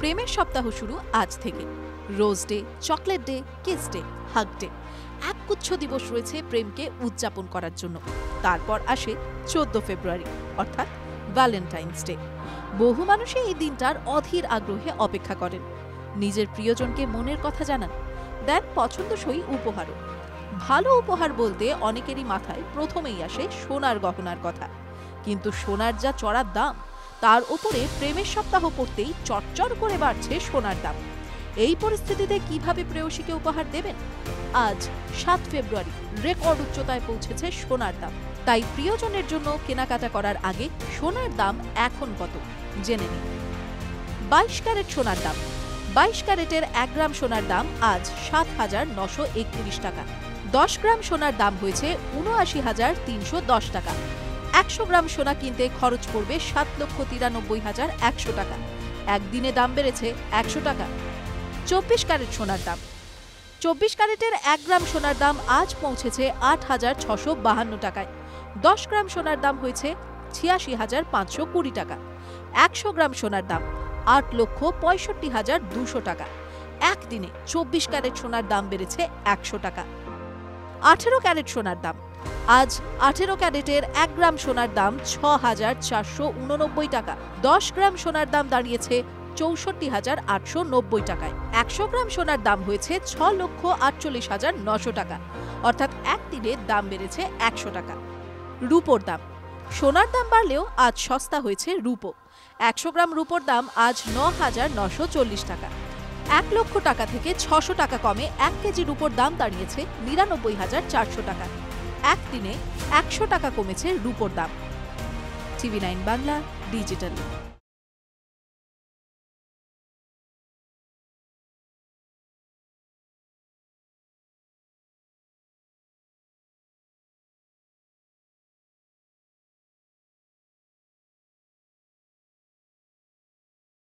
প্রেমের সপ্তাহ শুরু আজ থেকে। Rose day, chocolate day, kiss day, hug day, একগুচ্ছ দিবস রয়েছে প্রেমকে উদযাপন করার জন্য। তারপর আসে 14 ফেব্রুয়ারি অর্থাৎ ভ্যালেন্টাইন্স ডে। বহু মানুষই এই দিনটার অধীর আগ্রহে অপেক্ষা করেন। নিজের প্রিয়জনকে মনের কথা জানান, দেন পছন্দসই উপহারও। ভালো উপহার বলতে অনেকেরই মাথায় প্রথমেই আসে সোনার গহনার কথা, কিন্তু সোনার যা চড়ার দাম, তার উপরে প্রেমের সপ্তাহ পড়তেই চটচট করে বাড়ছে সোনার দাম। এই পরিস্থিতিতে কিভাবে প্রেয়সীকে উপহার দেবেন? আজ 7 ফেব্রুয়ারি রেকর্ড উচ্চতায় পৌঁছেছে সোনার দাম। তাই প্রিয়জনের জন্য কেনাকাটা করার আগে সোনার দাম এখন কত জেনে নিন। 22 ক্যারেট সোনার দাম। 22 ক্যারেটের 1 গ্রাম সোনার দাম আজ 7,931 টাকা। 10 গ্রাম সোনার দাম হয়েছে ৭৯,৩১০ টাকা। 100 গ্রাম সোনা কিনতে খরচ পড়বে 7,93,100 টাকা। একদিনে দাম বেড়েছে 100 টাকা। 24 ক্যারেট সোনার দাম। 24 ক্যারেটের 1 গ্রাম সোনার দাম আজ পৌঁছেছে 8,652 টাকায়। 10 গ্রাম সোনার দাম হয়েছে ৮৬,৫২০ টাকা। 100 গ্রাম সোনার দাম 8,৬৫,২০০ টাকা। একদিনে 24 ক্যারেট সোনার দাম বেড়েছে 100 টাকা। 18 ক্যারেট সোনার দাম। আজ 18 ক্যারেটের 1 গ্রাম সোনার দাম ৬,৪৮৯ টাকা। 10 গ্রাম সোনার দাম দাঁড়িয়েছে ৬৪,৮৯০ টাকায়। 100 গ্রাম সোনার দাম হয়েছে ৬,৪৮,৯০০ টাকা। অর্থাৎ একদিনে দাম বেড়েছে 100 টাকা। রূপোর দাম। সোনার দাম বাড়লেও আজ সস্তা হয়েছে রূপো। 100 গ্রাম রূপোর দাম আজ ৯,৯৪০ টাকা। 1 লক্ষ টাকা থেকে ৬০০ টাকা কমে 1 কেজি রূপোর দাম দাঁড়িয়েছে ৯৯,৪০০ টাকা। একদিনে 100 টাকা কমেছে রূপোর দাম। TV9 Bangla digital.